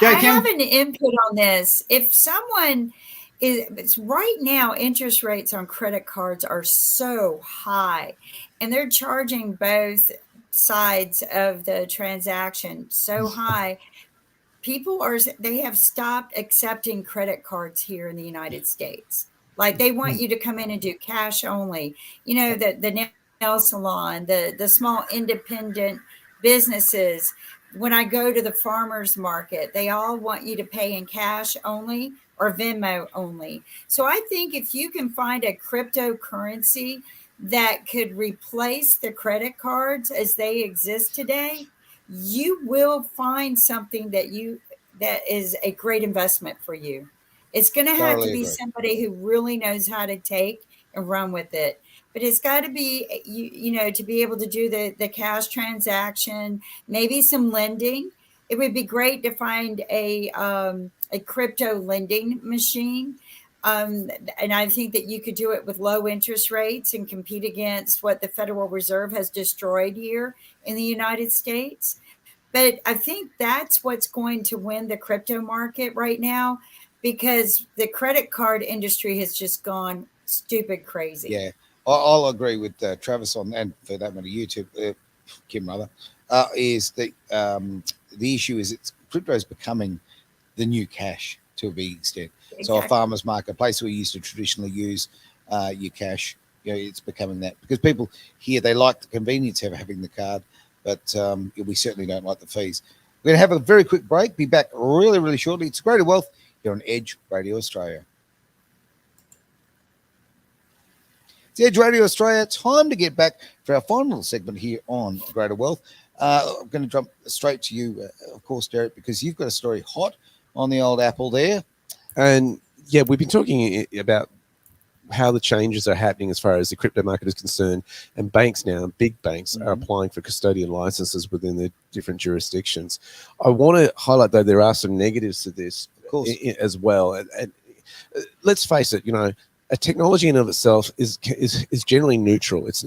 Go,
I
Kim.
have an input on this. If someone it's right now, interest rates on credit cards are so high, and they're charging both sides of the transaction so high. They have stopped accepting credit cards here in the United States. Like they want you to come in and do cash only. The nail salon, the small independent businesses. When I go to the farmers market, they all want you to pay in cash only or Venmo only. So I think if you can find a cryptocurrency that could replace the credit cards as they exist today, you will find something that is a great investment for you. It's going to have to be somebody who really knows how to take and run with it. But it's got to be, to be able to do the cash transaction, maybe some lending. It would be great to find a crypto lending machine. And I think that you could do it with low interest rates and compete against what the Federal Reserve has destroyed here in the United States. But I think that's what's going to win the crypto market right now, because the credit card industry has just gone stupid crazy.
Yeah, I'll agree with Travis on, and for that matter, you too, Kim, rather, is that the issue is crypto is becoming the new cash to a big extent. Exactly. So a farmer's marketplace where you used to traditionally use your cash, it's becoming that, because people here, they like the convenience of having the card, but we certainly don't like the fees. We're going to have a very quick break. Be back really, really shortly. It's Greater Wealth here on Edge Radio Australia. It's Edge Radio Australia. Time to get back for our final segment here on Greater Wealth. I'm going to jump straight to you, of course, Derek, because you've got a story hot on the old apple there.
And yeah, we've been talking about how the changes are happening as far as the crypto market is concerned, and banks now, big banks, are applying for custodian licenses within their different jurisdictions. I want to highlight, though, there are some negatives to this, of course, as well. And let's face it, a technology in and of itself is generally neutral. It's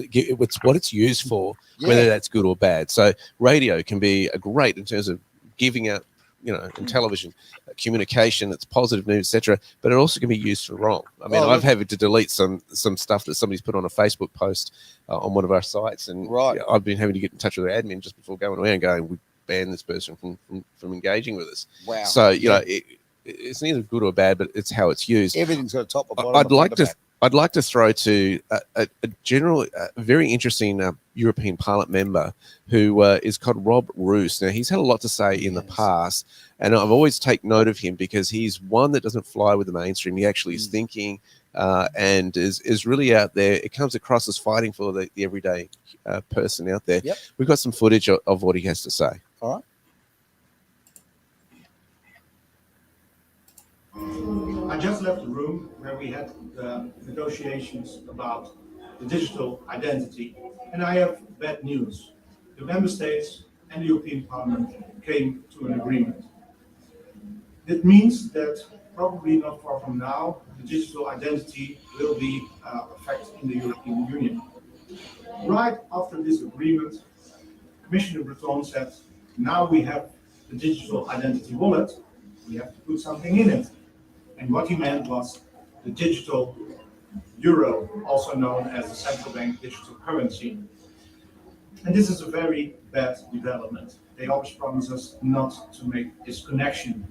what it's used for, whether that's good or bad. So radio can be great in terms of giving out, in television, communication, it's positive news, etc. But it also can be used for wrong. I mean, I've had to delete some stuff that somebody's put on a Facebook post on one of our sites, and I've been having to get in touch with their admin just before going away and going, we ban this person from engaging with us. Wow. So it's neither good or bad, but it's how it's used.
Everything's got a top or bottom.
I'd like to throw to a general, very interesting European Parliament member who is called Rob Roos. Now, he's had a lot to say in the past, and I've always taken note of him because he's one that doesn't fly with the mainstream. He actually is thinking and is really out there. It comes across as fighting for the everyday person out there. Yep. We've got some footage of what he has to say.
All right.
I just left the room where we had the negotiations about the digital identity, and I have bad news. The member states and the European Parliament came to an agreement. It means that probably not far from now, the digital identity will be effect in the European Union. Right after this agreement, Commissioner Breton said, now we have the digital identity wallet, we have to put something in it. And what he meant was the digital euro, also known as the central bank digital currency. And this is a very bad development. They always promise us not to make this connection.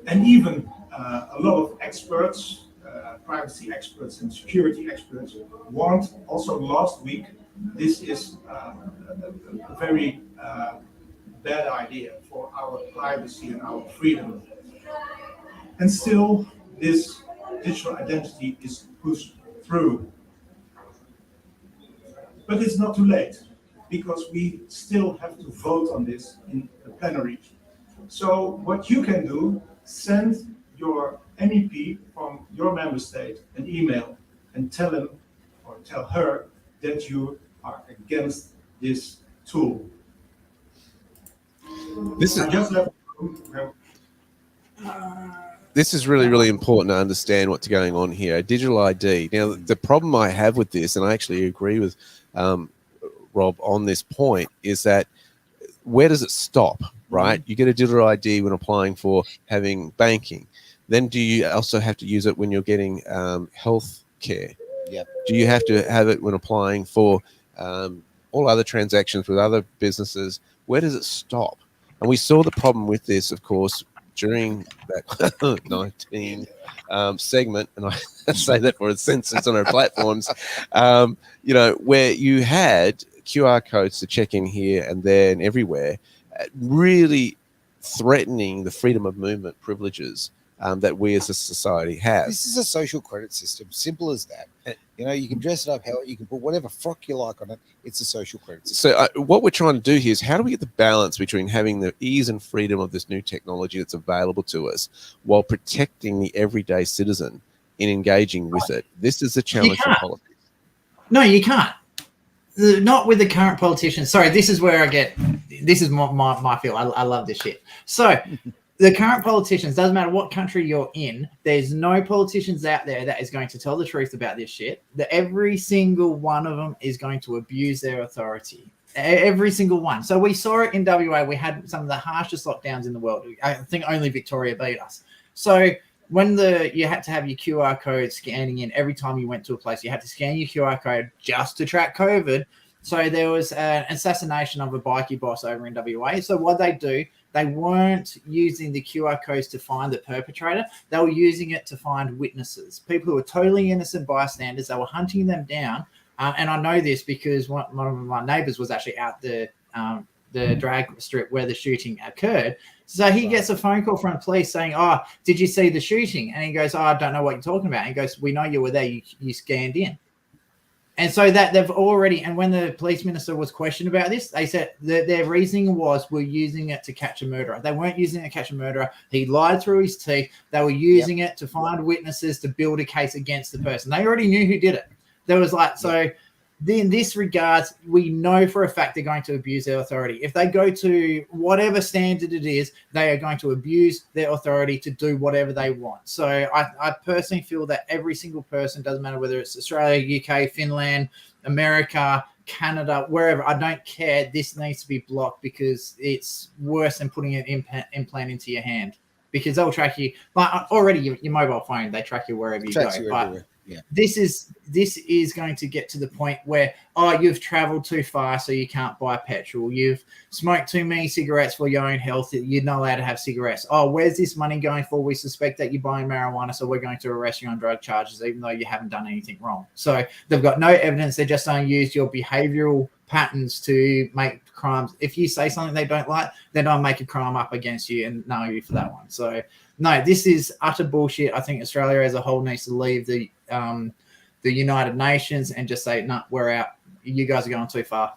And even a lot of experts, privacy experts and security experts, warned also last week this is a very bad idea for our privacy and our freedom. And still, this digital identity is pushed through. But it's not too late, because we still have to vote on this in the plenary. So what you can do, send your MEP from your member state an email and tell him or tell her that you are against this tool.
This is
I just left the room.
this is really, really important to understand what's going on here. Digital ID. Now, the problem I have with this, and I actually agree with Rob on this point, is that where does it stop, right? You get a digital ID when applying for having banking. Then do you also have to use it when you're getting health care?
Yep.
Do you have to have it when applying for all other transactions with other businesses? Where does it stop? And we saw the problem with this, of course, during that 19 segment, and I say that for a sense it's on our platforms, where you had QR codes to check in here and there and everywhere, really threatening the freedom of movement privileges that we as a society have.
This is a social credit system, simple as that. You can dress it up how you can put whatever frock you like on it. It's a social credit system.
So what we're trying to do here is how do we get the balance between having the ease and freedom of this new technology that's available to us while protecting the everyday citizen in engaging with it? This is the challenge for politics.
No, you can't. Not with the current politicians. Sorry, this is where this is my feel. I love this shit. So the current politicians, doesn't matter what country you're in, there's no politicians out there that is going to tell the truth about this shit. That every single one of them is going to abuse their authority. Every single one. So we saw it in WA. We had some of the harshest lockdowns in the world. I think only Victoria beat us. So when you had to have your QR code scanning in every time you went to a place, you had to scan your QR code just to track COVID. So there was an assassination of a bikie boss over in WA. So what they do, they weren't using the QR codes to find the perpetrator. They were using it to find witnesses, people who were totally innocent bystanders. They were hunting them down. And I know this because one of my neighbors was actually out the drag strip where the shooting occurred. So he gets a phone call from police saying, "Oh, did you see the shooting?" And he goes, "Oh, I don't know what you're talking about." And he goes, "We know you were there. You scanned in." And so that they've already, and when the police minister was questioned about this, they said that their reasoning was we're using it to catch a murderer. They weren't using it to catch a murderer. He lied through his teeth. They were using it to find witnesses to build a case against the person. They already knew who did it. There was so in this regards, we know for a fact they're going to abuse their authority. If they go to whatever standard it is, they are going to abuse their authority to do whatever they want. So I personally feel that every single person, doesn't matter whether it's Australia, UK, Finland, America, Canada, wherever, I don't care. This needs to be blocked because it's worse than putting an implant into your hand, because they'll track you. Like already your mobile phone, they track you wherever you go. But this is going to get to the point where, you've traveled too far, so you can't buy petrol. You've smoked too many cigarettes for your own health. You're not allowed to have cigarettes. Oh, where's this money going for? We suspect that you're buying marijuana, so we're going to arrest you on drug charges, even though you haven't done anything wrong. So they've got no evidence. They're just going to use your behavioral patterns to make crimes. If you say something they don't like, then I'll make a crime up against you and nail you for that one. So no, this is utter bullshit. I think Australia as a whole needs to leave the United Nations and just say, no, we're out. You guys are going too far.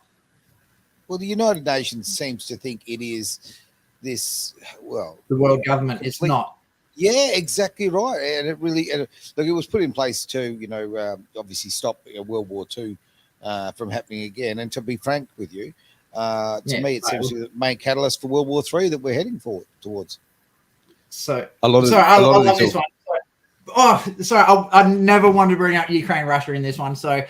Well, the United Nations seems to think it is this,
the world government. It's not.
Yeah, exactly right. And it really, look, it was put in place to, obviously stop World War II from happening again. And to be frank with you, to me, it seems to be the main catalyst for World War III that we're heading towards.
So
I love
this one. I never wanted to bring up Ukraine, Russia in this one. So,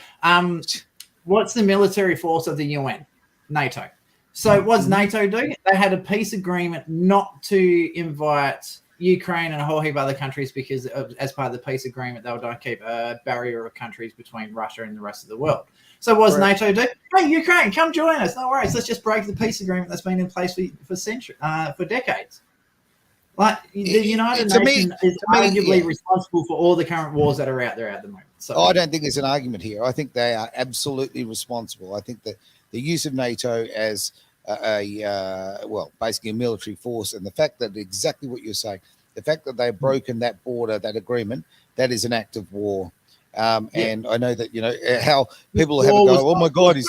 what's the military force of the UN? NATO. So, what does NATO do? They had a peace agreement not to invite Ukraine and a whole heap of other countries because, as part of the peace agreement, they were going to keep a barrier of countries between Russia and the rest of the world. So, what does NATO do? Hey, Ukraine, come join us. No worries. Let's just break the peace agreement that's been in place for decades. Like the United Nations is arguably responsible for all the current wars that are out there at the moment. So
I don't think there's an argument here. I think they are absolutely responsible. I think that the use of NATO as basically a military force, and the fact that exactly what you're saying, the fact that they've broken that border, that agreement, that is an act of war. And I know that, how people have to go, oh my God,
it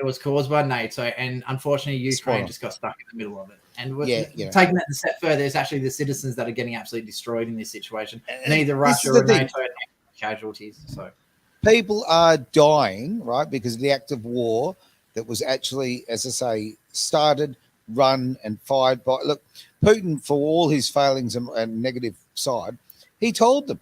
was caused by NATO, and unfortunately Ukraine just got stuck in the middle of it. And
Yeah.
taking that a step further, it's actually the citizens that are getting absolutely destroyed in this situation. Neither
This
Russia
is the
or
thing.
NATO have casualties. So
People are dying, right, because of the act of war that was actually, as I say, started, run, and fired by. Look, Putin, for all his failings and negative side, he told them,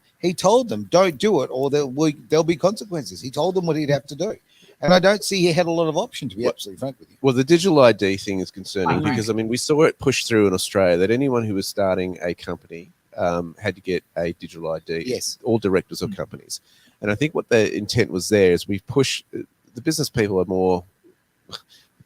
don't do it, or there'll be consequences. He told them what he'd have to do, and I don't see he had a lot of option, to be absolutely frank with you.
Well, the digital ID thing is concerning
Right.
because, I mean, we saw it push through in Australia that anyone who was starting a company had to get a digital ID.
Yes.
All directors of companies. And I think what the intent was there is we push the business people are more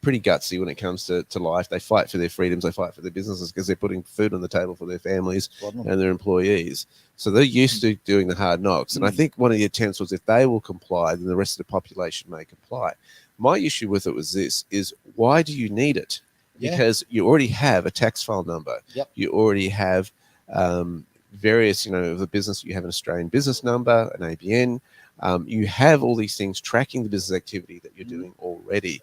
pretty gutsy when it comes to life. They fight for their freedoms. They fight for their businesses because they're putting food on the table for their families and their employees. So they're used to doing the hard knocks. And I think one of the attempts was if they will comply, then the rest of the population may comply. My issue with it was this, is why do you need it? Because you already have a tax file number.
Yep.
You already have various, the business, you have an Australian business number, an ABN. You have all these things tracking the business activity that you're doing already.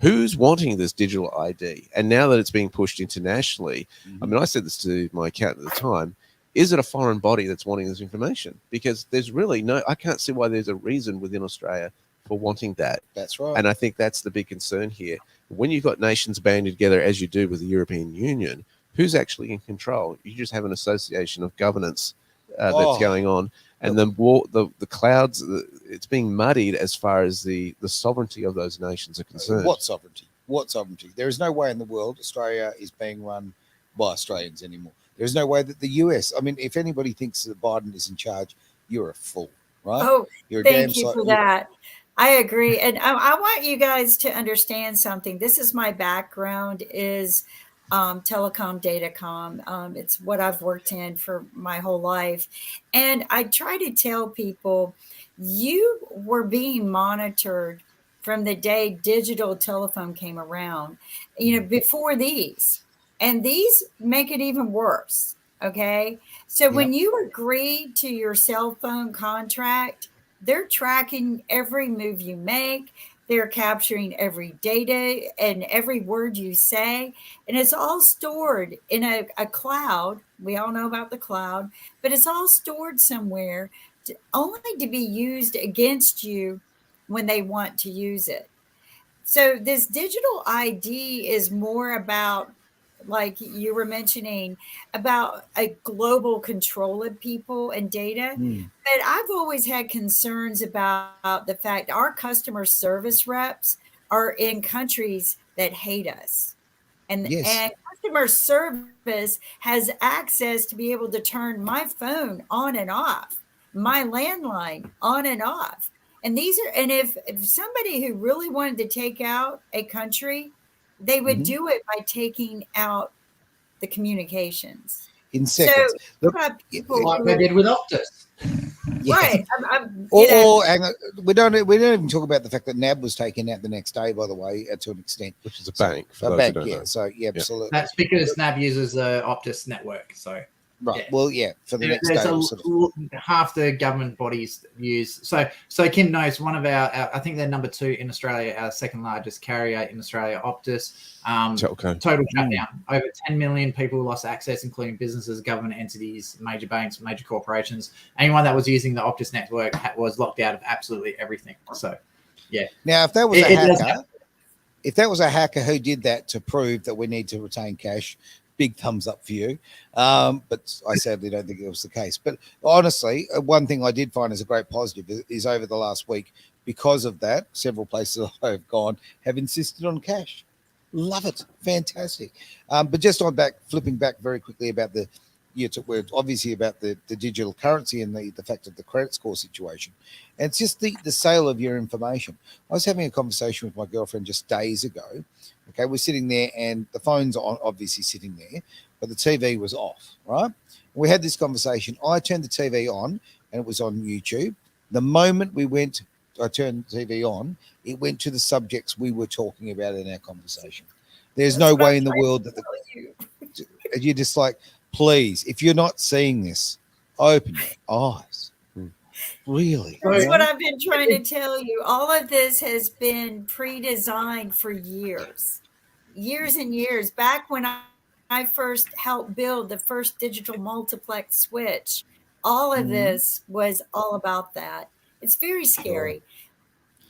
Who's wanting this digital ID? And now that it's being pushed internationally, I mean, I said this to my accountant at the time, is it a foreign body that's wanting this information? Because there's really I can't see why there's a reason within Australia for wanting that.
That's right.
And I think that's the big concern here. When you've got nations banded together, as you do with the European Union, who's actually in control? You just have an association of governance that's going on. And the clouds, it's being muddied as far as the sovereignty of those nations are concerned.
What sovereignty? What sovereignty? There is no way in the world Australia is being run by Australians anymore. There's no way that the US, I mean, if anybody thinks that Biden is in charge, you're a fool, right?
Oh,
you're
thank you for that. I agree. And I want you guys to understand something. This is my background is telecom, datacom. It's what I've worked in for my whole life. And I try to tell people, you were being monitored from the day digital telephone came around, before these. And these make it even worse. Okay. So when you agree to your cell phone contract, they're tracking every move you make. They're capturing every data and every word you say. And it's all stored in a cloud. We all know about the cloud, but it's all stored somewhere only to be used against you when they want to use it. So this digital ID is more about, like you were mentioning, about a global control of people and data. But I've always had concerns about the fact our customer service reps are in countries that hate us. And customer service has access to be able to turn my phone on and off, my landline on and off. And if somebody who really wanted to take out a country, they would do it by taking out the communications
in seconds.
So people
like they did with Optus.
Right.
Hang on, we don't even talk about the fact that NAB was taken out the next day, by the way, to an extent.
Which is a bank.
A bank, yeah. So, absolutely.
That's because NAB uses the Optus network. So,
right. Well, for the next day.
Half the government bodies use. So Kim knows one of our, I think they're number 2 in Australia, our second largest carrier in Australia, Optus. Total shutdown. Over 10 million people lost access, including businesses, government entities, major banks, major corporations. Anyone that was using the Optus network was locked out of absolutely everything. So,
Now, if that was a hacker who did that to prove that we need to retain cash, big thumbs up for you. But I sadly don't think it was the case. But honestly, one thing I did find as a great positive is over the last week, because of that, several places I have gone have insisted on cash. Love it. Fantastic. But just flipping back very quickly about we're obviously about the digital currency and the fact of the credit score situation. And it's just the sale of your information. I was having a conversation with my girlfriend just days ago. Okay, we're sitting there and the phone's obviously sitting there, but the TV was off, right? We had this conversation. I turned the TV on and it was on YouTube. The moment I turned the TV on, it went to the subjects we were talking about in our conversation. There's no way in the world that you're just like, please, if you're not seeing this, open your eyes. Really?
That's what I've been trying to tell you. All of this has been pre-designed for years and years. Back when I first helped build the first digital multiplex switch. All of
Mhm.
this was all about that. It's very scary.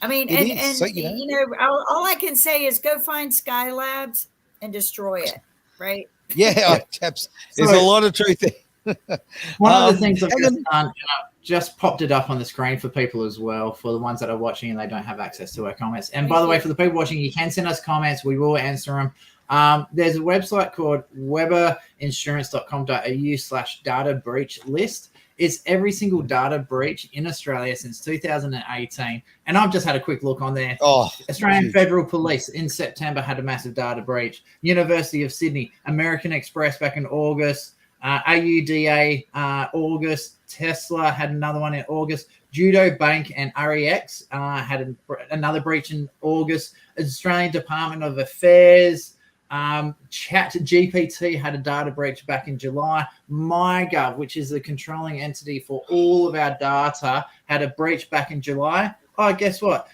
I mean,
It
and
is. So,
and you know, all I can say is go find Skylabs and destroy it, right?
yeah, there's a
So
lot of truth there.
one of the things I've
hang
just
on.
done, just popped it up on the screen for people as well, for the ones that are watching and they don't have access to our comments. And by the way, for the people watching, you can send us comments. We will answer them. There's a website called weberinsurance.com.au/data breach list. It's every single data breach in Australia since 2018. And I've just had a quick look on there.
Oh,
Australian
huge.
Federal Police in September had a massive data breach. University of Sydney, American Express back in August, AUDA August, Tesla had another one in August, Judo Bank and REX had another breach in August, Australian Department of Affairs, Chat GPT had a data breach back in July. MyGov, which is the controlling entity for all of our data, had a breach back in July. Oh, guess what?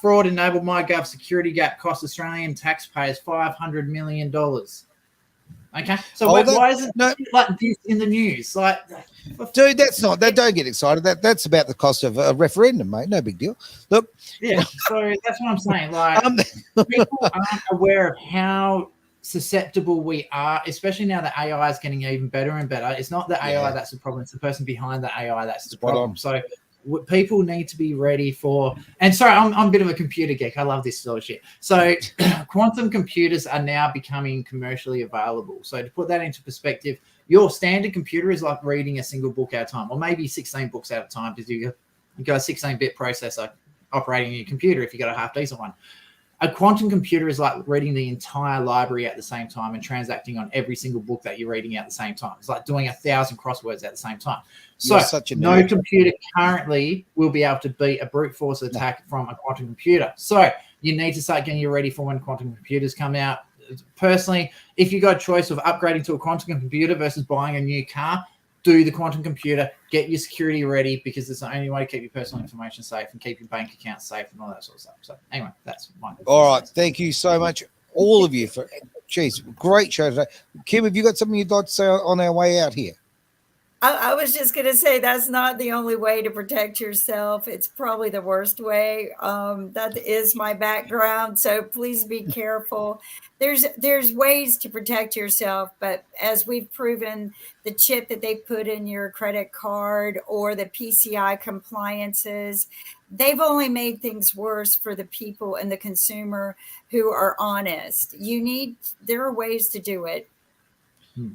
Fraud enabled MyGov security gap cost Australian taxpayers $500 million. Okay, so why isn't like this in the news? Like,
dude, that's not that. Don't get excited. That's about the cost of a referendum, mate. No big deal. Look,
yeah. So that's what I'm saying. Like, people aren't aware of how susceptible we are, especially now that AI is getting even better and better. It's not the AI that's the problem; it's the person behind the AI that's the problem. So people need to be ready for. And sorry, I'm a bit of a computer geek. I love this sort of shit. So quantum computers are now becoming commercially available. So to put that into perspective, your standard computer is like reading a single book at a time, or maybe 16 books at a time, because you got a 16-bit processor operating in your computer if you got a half decent one. A quantum computer is like reading the entire library at the same time and transacting on every single book that you're reading at the same time. It's like doing 1,000 crosswords at the same time. So no computer currently will be able to beat a brute force attack from a quantum computer. So you need to start getting you ready for when quantum computers come out. Personally, if you got a choice of upgrading to a quantum computer versus buying a new car, do the quantum computer, get your security ready, because it's the only way to keep your personal information safe and keep your bank account safe and all that sort of stuff. So anyway, that's my
all right. Thank you so much, all of you, for great show today. Kim, have you got something you'd like to say on our way out here?
I was just going to say that's not the only way to protect yourself. It's probably the worst way. That is my background, so please be careful. There's ways to protect yourself, but as we've proven, the chip that they put in your credit card or the PCI compliances, they've only made things worse for the people and the consumer who are honest. There are ways to do it.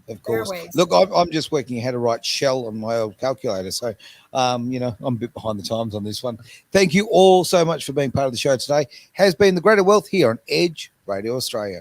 Of course. Look, I'm just working how to write shell on my old calculator. So, I'm a bit behind the times on this one. Thank you all so much for being part of the show today. Has been the Greater Wealth here on Edge Radio Australia.